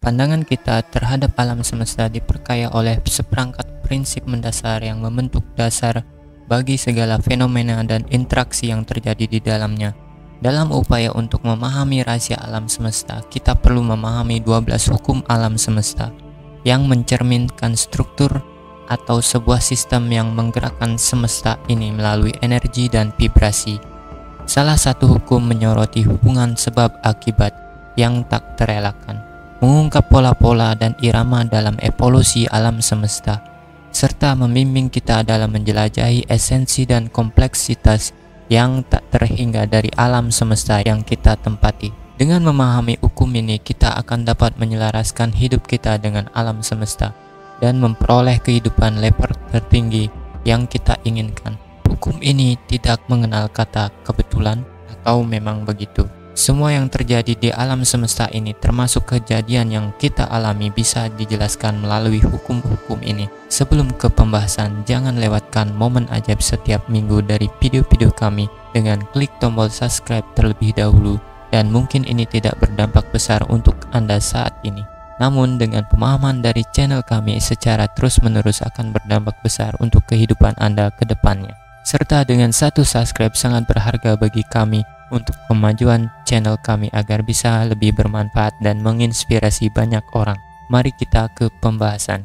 Pandangan kita terhadap alam semesta diperkaya oleh seperangkat prinsip mendasar yang membentuk dasar bagi segala fenomena dan interaksi yang terjadi di dalamnya. Dalam upaya untuk memahami rahasia alam semesta, kita perlu memahami 12 hukum alam semesta yang mencerminkan struktur atau sebuah sistem yang menggerakkan semesta ini melalui energi dan vibrasi. Salah satu hukum menyoroti hubungan sebab akibat yang tak terelakkan, mengungkap pola-pola dan irama dalam evolusi alam semesta, serta membimbing kita dalam menjelajahi esensi dan kompleksitas yang tak terhingga dari alam semesta yang kita tempati. Dengan memahami hukum ini, kita akan dapat menyelaraskan hidup kita dengan alam semesta dan memperoleh kehidupan level tertinggi yang kita inginkan. Hukum ini tidak mengenal kata kebetulan atau memang begitu. Semua yang terjadi di alam semesta ini, termasuk kejadian yang kita alami, bisa dijelaskan melalui hukum-hukum ini. Sebelum ke pembahasan, jangan lewatkan momen ajaib setiap minggu dari video-video kami dengan klik tombol subscribe terlebih dahulu, dan mungkin ini tidak berdampak besar untuk Anda saat ini. Namun dengan pemahaman dari channel kami secara terus-menerus akan berdampak besar untuk kehidupan Anda ke depannya. Serta dengan satu subscribe sangat berharga bagi kami untuk kemajuan channel kami agar bisa lebih bermanfaat dan menginspirasi banyak orang. Mari kita ke pembahasan.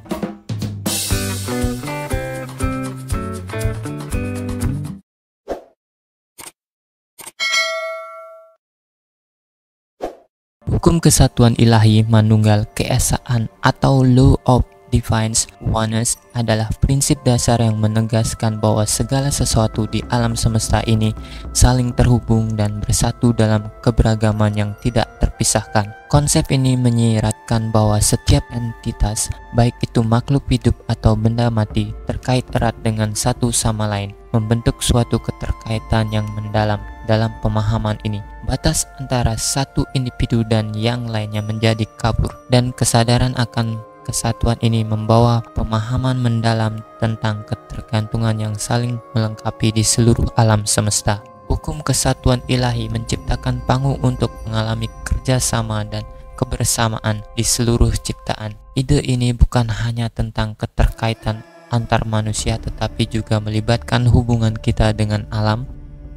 Hukum kesatuan ilahi manunggal keesaan atau Law of Divine Oneness adalah prinsip dasar yang menegaskan bahwa segala sesuatu di alam semesta ini saling terhubung dan bersatu dalam keberagaman yang tidak terpisahkan. Konsep ini menyiratkan bahwa setiap entitas, baik itu makhluk hidup atau benda mati, terkait erat dengan satu sama lain, membentuk suatu keterkaitan yang mendalam. Dalam pemahaman ini, batas antara satu individu dan yang lainnya menjadi kabur, dan kesadaran akan kesatuan ini membawa pemahaman mendalam tentang ketergantungan yang saling melengkapi di seluruh alam semesta. Hukum kesatuan ilahi menciptakan panggung untuk mengalami kerjasama dan kebersamaan di seluruh ciptaan. Ide ini bukan hanya tentang keterkaitan antar manusia, tetapi juga melibatkan hubungan kita dengan alam,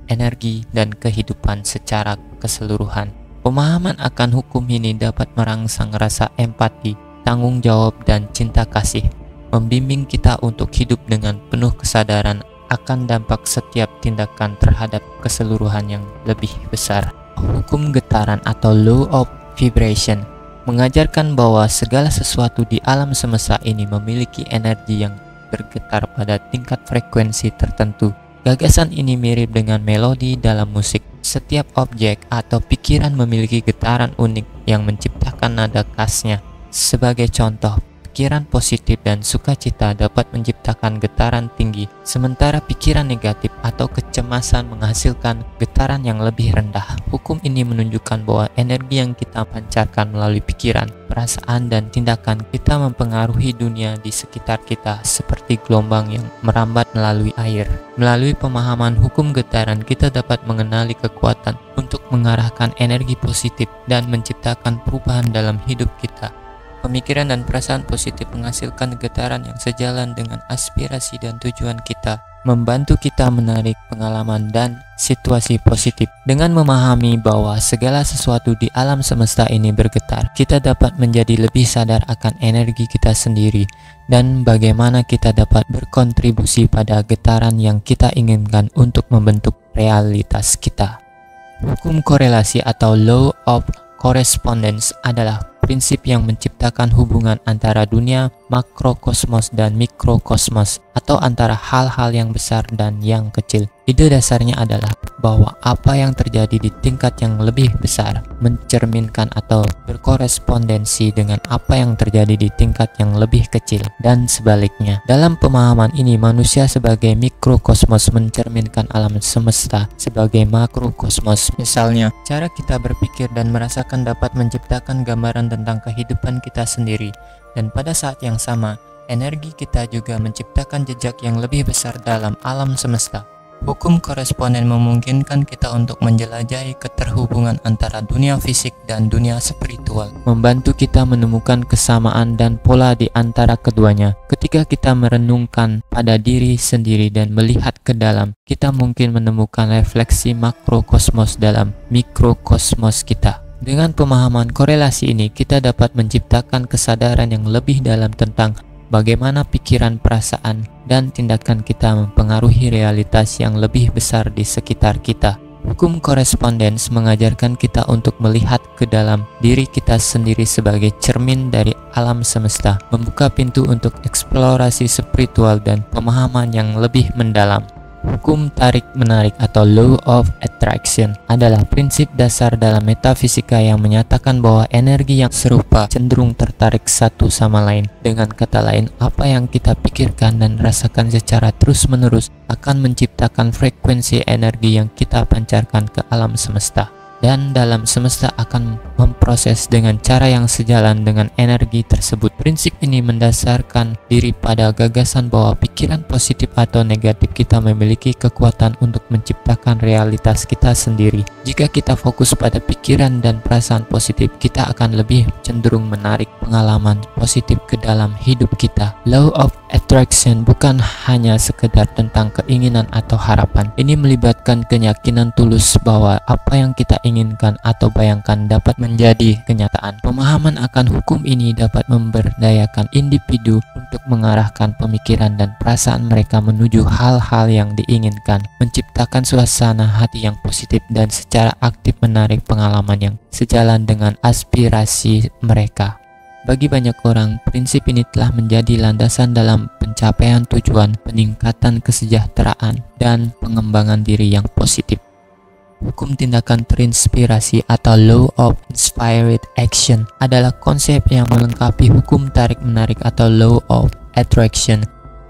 energi, dan kehidupan secara keseluruhan. Pemahaman akan hukum ini dapat merangsang rasa empati, tanggung jawab, dan cinta kasih, membimbing kita untuk hidup dengan penuh kesadaran akan dampak setiap tindakan terhadap keseluruhan yang lebih besar. Hukum getaran atau Law of Vibration mengajarkan bahwa segala sesuatu di alam semesta ini memiliki energi yang bergetar pada tingkat frekuensi tertentu. Gagasan ini mirip dengan melodi dalam musik. Setiap objek atau pikiran memiliki getaran unik yang menciptakan nada khasnya. Sebagai contoh, pikiran positif dan sukacita dapat menciptakan getaran tinggi, sementara pikiran negatif atau kecemasan menghasilkan getaran yang lebih rendah. Hukum ini menunjukkan bahwa energi yang kita pancarkan melalui pikiran, perasaan, dan tindakan kita mempengaruhi dunia di sekitar kita seperti gelombang yang merambat melalui air. Melalui pemahaman hukum getaran, kita dapat mengenali kekuatan untuk mengarahkan energi positif dan menciptakan perubahan dalam hidup kita. Pemikiran dan perasaan positif menghasilkan getaran yang sejalan dengan aspirasi dan tujuan kita, membantu kita menarik pengalaman dan situasi positif. Dengan memahami bahwa segala sesuatu di alam semesta ini bergetar, kita dapat menjadi lebih sadar akan energi kita sendiri dan bagaimana kita dapat berkontribusi pada getaran yang kita inginkan untuk membentuk realitas kita. Hukum korelasi atau Law of Correspondence adalah prinsip yang menciptakan hubungan antara dunia makrokosmos dan mikrokosmos, atau antara hal-hal yang besar dan yang kecil. Ide dasarnya adalah bahwa apa yang terjadi di tingkat yang lebih besar mencerminkan atau berkorespondensi dengan apa yang terjadi di tingkat yang lebih kecil, dan sebaliknya. Dalam pemahaman ini, manusia sebagai mikrokosmos mencerminkan alam semesta sebagai makrokosmos. Misalnya, cara kita berpikir dan merasakan dapat menciptakan gambaran tentang kehidupan kita sendiri, dan pada saat yang sama, energi kita juga menciptakan jejak yang lebih besar dalam alam semesta. Hukum koresponden memungkinkan kita untuk menjelajahi keterhubungan antara dunia fisik dan dunia spiritual, membantu kita menemukan kesamaan dan pola di antara keduanya. Ketika kita merenungkan pada diri sendiri dan melihat ke dalam, kita mungkin menemukan refleksi makrokosmos dalam mikrokosmos kita. Dengan pemahaman korelasi ini, kita dapat menciptakan kesadaran yang lebih dalam tentang bagaimana pikiran, perasaan, dan tindakan kita mempengaruhi realitas yang lebih besar di sekitar kita. Hukum korespondens mengajarkan kita untuk melihat ke dalam diri kita sendiri sebagai cermin dari alam semesta, membuka pintu untuk eksplorasi spiritual dan pemahaman yang lebih mendalam. Hukum tarik-menarik atau Law of Attraction adalah prinsip dasar dalam metafisika yang menyatakan bahwa energi yang serupa cenderung tertarik satu sama lain. Dengan kata lain, apa yang kita pikirkan dan rasakan secara terus-menerus akan menciptakan frekuensi energi yang kita pancarkan ke alam semesta. Dan dalam semesta akan memproses dengan cara yang sejalan dengan energi tersebut. Prinsip ini mendasarkan diri pada gagasan bahwa pikiran positif atau negatif kita memiliki kekuatan untuk menciptakan realitas kita sendiri. Jika kita fokus pada pikiran dan perasaan positif, kita akan lebih cenderung menarik pengalaman positif ke dalam hidup kita. Law of Attraction bukan hanya sekedar tentang keinginan atau harapan. Ini melibatkan keyakinan tulus bahwa apa yang kita inginkan atau bayangkan dapat menjadi kenyataan. Pemahaman akan hukum ini dapat memberdayakan individu untuk mengarahkan pemikiran dan perasaan mereka menuju hal-hal yang diinginkan, menciptakan suasana hati yang positif dan secara aktif menarik pengalaman yang sejalan dengan aspirasi mereka. Bagi banyak orang, prinsip ini telah menjadi landasan dalam pencapaian tujuan, peningkatan kesejahteraan, dan pengembangan diri yang positif. Hukum tindakan terinspirasi atau Law of Inspired Action adalah konsep yang melengkapi hukum tarik-menarik atau Law of Attraction.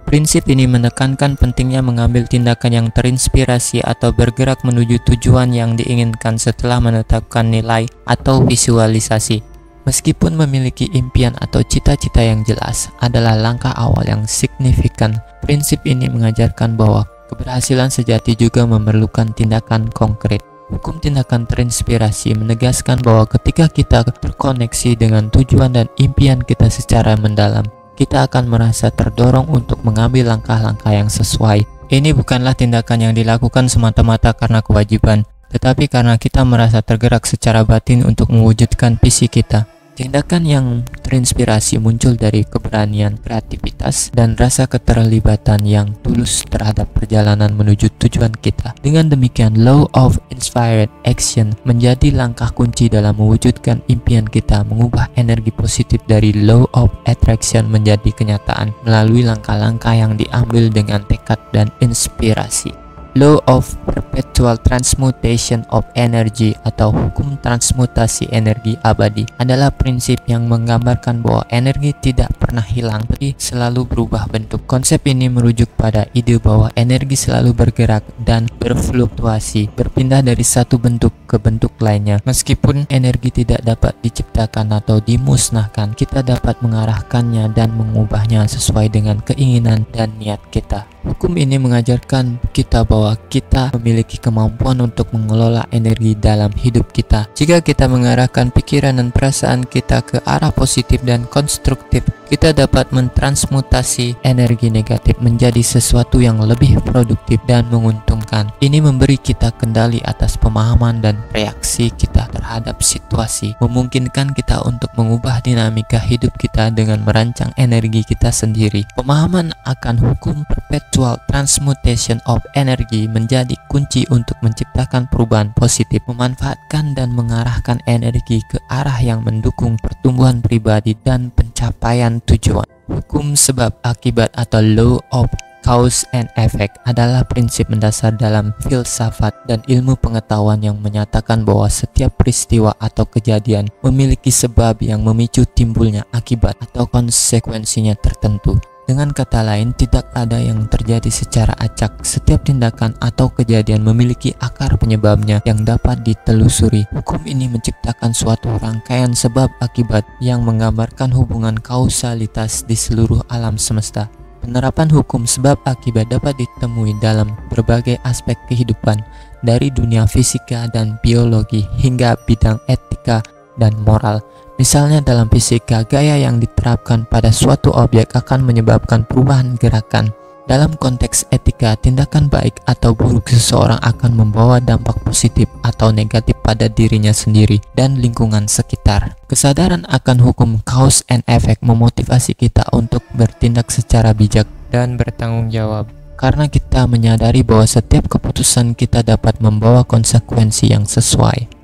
Prinsip ini menekankan pentingnya mengambil tindakan yang terinspirasi atau bergerak menuju tujuan yang diinginkan setelah menetapkan nilai atau visualisasi. Meskipun memiliki impian atau cita-cita yang jelas adalah langkah awal yang signifikan, prinsip ini mengajarkan bahwa keberhasilan sejati juga memerlukan tindakan konkret. Hukum tindakan terinspirasi menegaskan bahwa ketika kita terkoneksi dengan tujuan dan impian kita secara mendalam, kita akan merasa terdorong untuk mengambil langkah-langkah yang sesuai. Ini bukanlah tindakan yang dilakukan semata-mata karena kewajiban, tetapi karena kita merasa tergerak secara batin untuk mewujudkan visi kita. Tindakan yang terinspirasi muncul dari keberanian, kreativitas, dan rasa keterlibatan yang tulus terhadap perjalanan menuju tujuan kita. Dengan demikian, Law of Inspired Action menjadi langkah kunci dalam mewujudkan impian kita, mengubah energi positif dari Law of Attraction menjadi kenyataan melalui langkah-langkah yang diambil dengan tekad dan inspirasi. Law of Perpetual Transmutation of Energy atau hukum transmutasi energi abadi adalah prinsip yang menggambarkan bahwa energi tidak pernah hilang, tapi selalu berubah bentuk. Konsep ini merujuk pada ide bahwa energi selalu bergerak dan berfluktuasi, berpindah dari satu bentuk ke bentuk lainnya. Meskipun energi tidak dapat diciptakan atau dimusnahkan, kita dapat mengarahkannya dan mengubahnya sesuai dengan keinginan dan niat kita. Hukum ini mengajarkan kita bahwa kita memiliki kemampuan untuk mengelola energi dalam hidup kita. Jika kita mengarahkan pikiran dan perasaan kita ke arah positif dan konstruktif, kita dapat mentransmutasi energi negatif menjadi sesuatu yang lebih produktif dan menguntungkan. Ini memberi kita kendali atas pemahaman dan reaksi kita terhadap situasi, memungkinkan kita untuk mengubah dinamika hidup kita dengan merancang energi kita sendiri. Pemahaman akan hukum perpetual transmutation of energy menjadi kunci untuk menciptakan perubahan positif, memanfaatkan dan mengarahkan energi ke arah yang mendukung pertumbuhan pribadi dan pencapaian tujuan. Hukum sebab akibat atau Law of Cause and Effect adalah prinsip mendasar dalam filsafat dan ilmu pengetahuan yang menyatakan bahwa setiap peristiwa atau kejadian memiliki sebab yang memicu timbulnya akibat atau konsekuensinya tertentu. Dengan kata lain, tidak ada yang terjadi secara acak. Setiap tindakan atau kejadian memiliki akar penyebabnya yang dapat ditelusuri. Hukum ini menciptakan suatu rangkaian sebab akibat yang menggambarkan hubungan kausalitas di seluruh alam semesta. Penerapan hukum sebab akibat dapat ditemui dalam berbagai aspek kehidupan, dari dunia fisika dan biologi hingga bidang etika dan moral. Misalnya dalam fisika, gaya yang diterapkan pada suatu objek akan menyebabkan perubahan gerakan. Dalam konteks etika, tindakan baik atau buruk seseorang akan membawa dampak positif atau negatif pada dirinya sendiri dan lingkungan sekitar. Kesadaran akan hukum cause and effect memotivasi kita untuk bertindak secara bijak dan bertanggung jawab, karena kita menyadari bahwa setiap keputusan kita dapat membawa konsekuensi yang sesuai.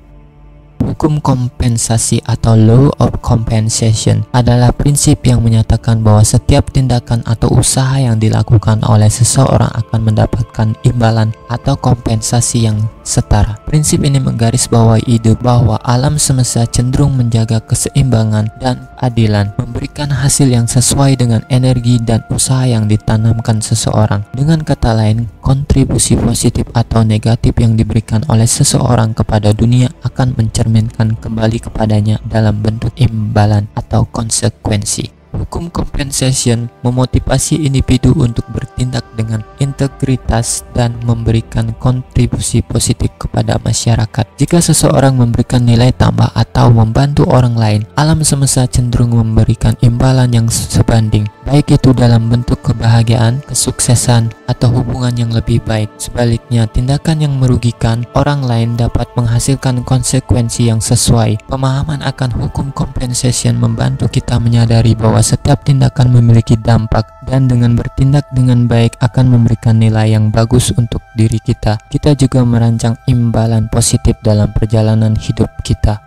Hukum kompensasi atau law of compensation adalah prinsip yang menyatakan bahwa setiap tindakan atau usaha yang dilakukan oleh seseorang akan mendapatkan imbalan atau kompensasi yang setara. Prinsip ini menggarisbawahi ide bahwa alam semesta cenderung menjaga keseimbangan dan adilan, memberikan hasil yang sesuai dengan energi dan usaha yang ditanamkan seseorang. Dengan kata lain, kontribusi positif atau negatif yang diberikan oleh seseorang kepada dunia akan mencerminkan kembali kepadanya dalam bentuk imbalan atau konsekuensi. Hukum compensation memotivasi individu untuk bertindak dengan integritas dan memberikan kontribusi positif kepada masyarakat. Jika seseorang memberikan nilai tambah atau membantu orang lain, alam semesta cenderung memberikan imbalan yang sebanding, baik itu dalam bentuk kebahagiaan, kesuksesan, atau hubungan yang lebih baik. Sebaliknya, tindakan yang merugikan orang lain dapat menghasilkan konsekuensi yang sesuai. Pemahaman akan hukum compensation membantu kita menyadari bahwa setiap tindakan memiliki dampak, dan dengan bertindak dengan baik akan memberikan nilai yang bagus untuk diri kita. Kita juga merancang imbalan positif dalam perjalanan hidup kita.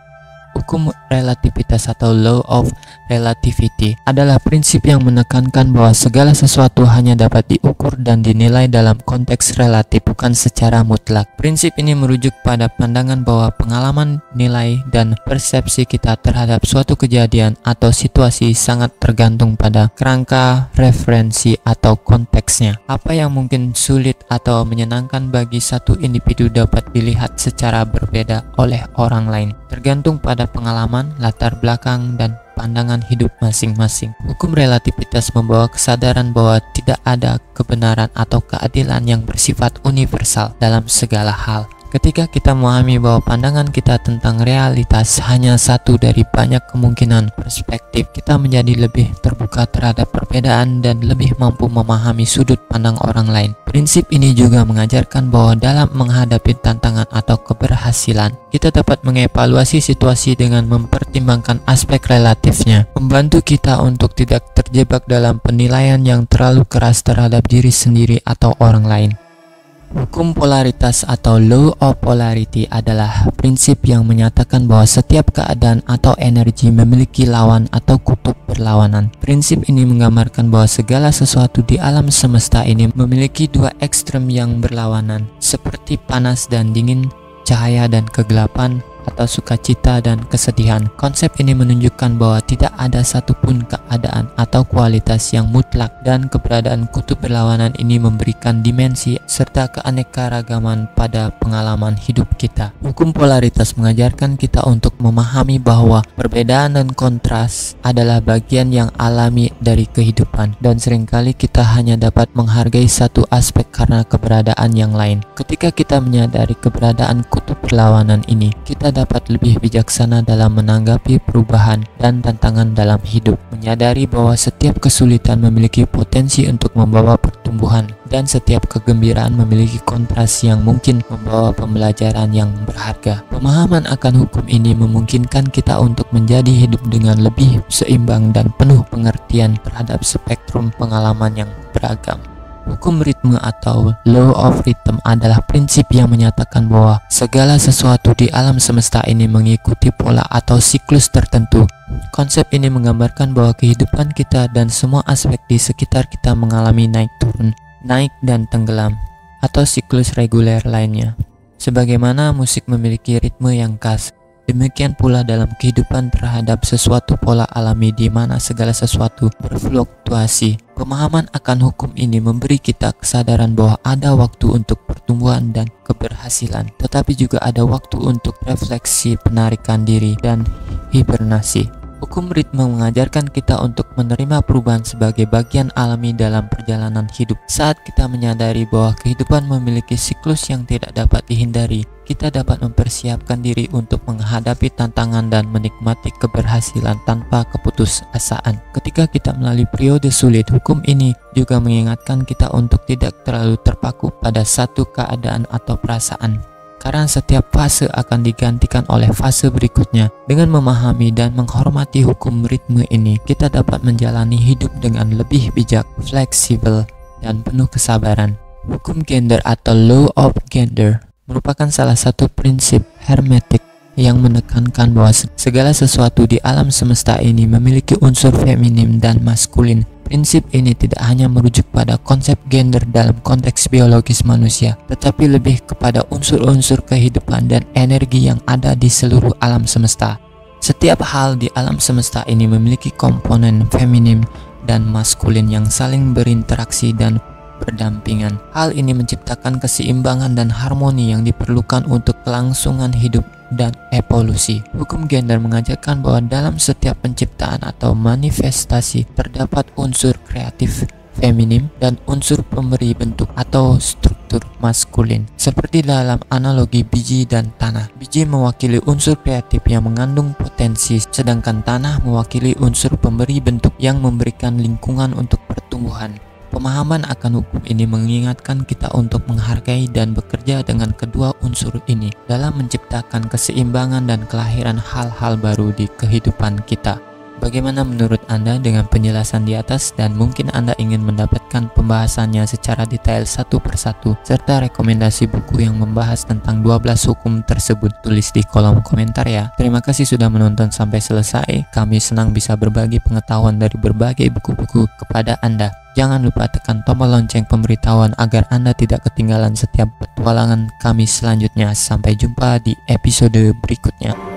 Hukum relativitas atau law of relativity adalah prinsip yang menekankan bahwa segala sesuatu hanya dapat diukur dan dinilai dalam konteks relatif, bukan secara mutlak. Prinsip ini merujuk pada pandangan bahwa pengalaman, nilai, dan persepsi kita terhadap suatu kejadian atau situasi sangat tergantung pada kerangka referensi atau konteksnya. Apa yang mungkin sulit atau menyenangkan bagi satu individu dapat dilihat secara berbeda oleh orang lain, tergantung pada pengalaman, latar belakang, dan pandangan hidup masing-masing. Hukum relativitas membawa kesadaran bahwa tidak ada kebenaran atau keadilan yang bersifat universal dalam segala hal. Ketika kita memahami bahwa pandangan kita tentang realitas hanya satu dari banyak kemungkinan perspektif, kita menjadi lebih terbuka terhadap perbedaan dan lebih mampu memahami sudut pandang orang lain. Prinsip ini juga mengajarkan bahwa dalam menghadapi tantangan atau keberhasilan, kita dapat mengevaluasi situasi dengan mempertimbangkan aspek relatifnya, membantu kita untuk tidak terjebak dalam penilaian yang terlalu keras terhadap diri sendiri atau orang lain. Hukum polaritas atau law of polarity adalah prinsip yang menyatakan bahwa setiap keadaan atau energi memiliki lawan atau kutub berlawanan. Prinsip ini menggambarkan bahwa segala sesuatu di alam semesta ini memiliki dua ekstrem yang berlawanan, seperti panas dan dingin, cahaya dan kegelapan, atau sukacita dan kesedihan. Konsep ini menunjukkan bahwa tidak ada satupun keadaan atau kualitas yang mutlak, dan keberadaan kutub berlawanan ini memberikan dimensi serta keanekaragaman pada pengalaman hidup kita. Hukum polaritas mengajarkan kita untuk memahami bahwa perbedaan dan kontras adalah bagian yang alami dari kehidupan, dan seringkali kita hanya dapat menghargai satu aspek karena keberadaan yang lain. Ketika kita menyadari keberadaan kutub berlawanan ini, kita dapat lebih bijaksana dalam menanggapi perubahan dan tantangan dalam hidup, menyadari bahwa setiap kesulitan memiliki potensi untuk membawa pertumbuhan, dan setiap kegembiraan memiliki kontras yang mungkin membawa pembelajaran yang berharga. Pemahaman akan hukum ini memungkinkan kita untuk menjadi hidup dengan lebih seimbang dan penuh pengertian terhadap spektrum pengalaman yang beragam. Hukum ritme atau law of rhythm adalah prinsip yang menyatakan bahwa segala sesuatu di alam semesta ini mengikuti pola atau siklus tertentu. Konsep ini menggambarkan bahwa kehidupan kita dan semua aspek di sekitar kita mengalami naik turun, naik dan tenggelam, atau siklus reguler lainnya. Sebagaimana musik memiliki ritme yang khas, demikian pula dalam kehidupan terhadap sesuatu pola alami di mana segala sesuatu berfluktuasi. Pemahaman akan hukum ini memberi kita kesadaran bahwa ada waktu untuk pertumbuhan dan keberhasilan, tetapi juga ada waktu untuk refleksi, penarikan diri, dan hibernasi. Hukum ritme mengajarkan kita untuk menerima perubahan sebagai bagian alami dalam perjalanan hidup. Saat kita menyadari bahwa kehidupan memiliki siklus yang tidak dapat dihindari, kita dapat mempersiapkan diri untuk menghadapi tantangan dan menikmati keberhasilan tanpa keputusasaan. Ketika kita melalui periode sulit, hukum ini juga mengingatkan kita untuk tidak terlalu terpaku pada satu keadaan atau perasaan, karena setiap fase akan digantikan oleh fase berikutnya. Dengan memahami dan menghormati hukum ritme ini, kita dapat menjalani hidup dengan lebih bijak, fleksibel, dan penuh kesabaran. Hukum gender atau Law of Gender merupakan salah satu prinsip hermetik yang menekankan bahwa segala sesuatu di alam semesta ini memiliki unsur feminim dan maskulin. Prinsip ini tidak hanya merujuk pada konsep gender dalam konteks biologis manusia, tetapi lebih kepada unsur-unsur kehidupan dan energi yang ada di seluruh alam semesta. Setiap hal di alam semesta ini memiliki komponen feminim dan maskulin yang saling berinteraksi dan berdampingan. Hal ini menciptakan keseimbangan dan harmoni yang diperlukan untuk kelangsungan hidup dan evolusi. Hukum gender mengajarkan bahwa dalam setiap penciptaan atau manifestasi terdapat unsur kreatif feminim dan unsur pemberi bentuk atau struktur maskulin. Seperti dalam analogi biji dan tanah. Biji mewakili unsur kreatif yang mengandung potensi, sedangkan tanah mewakili unsur pemberi bentuk yang memberikan lingkungan untuk pertumbuhan. Pemahaman akan hukum ini mengingatkan kita untuk menghargai dan bekerja dengan kedua unsur ini dalam menciptakan keseimbangan dan kelahiran hal-hal baru di kehidupan kita. Bagaimana menurut Anda dengan penjelasan di atas, dan mungkin Anda ingin mendapatkan pembahasannya secara detail satu persatu serta rekomendasi buku yang membahas tentang 12 hukum tersebut? Tulis di kolom komentar ya. Terima kasih sudah menonton sampai selesai. Kami senang bisa berbagi pengetahuan dari berbagai buku-buku kepada Anda. Jangan lupa tekan tombol lonceng pemberitahuan agar Anda tidak ketinggalan setiap petualangan kami selanjutnya. Sampai jumpa di episode berikutnya.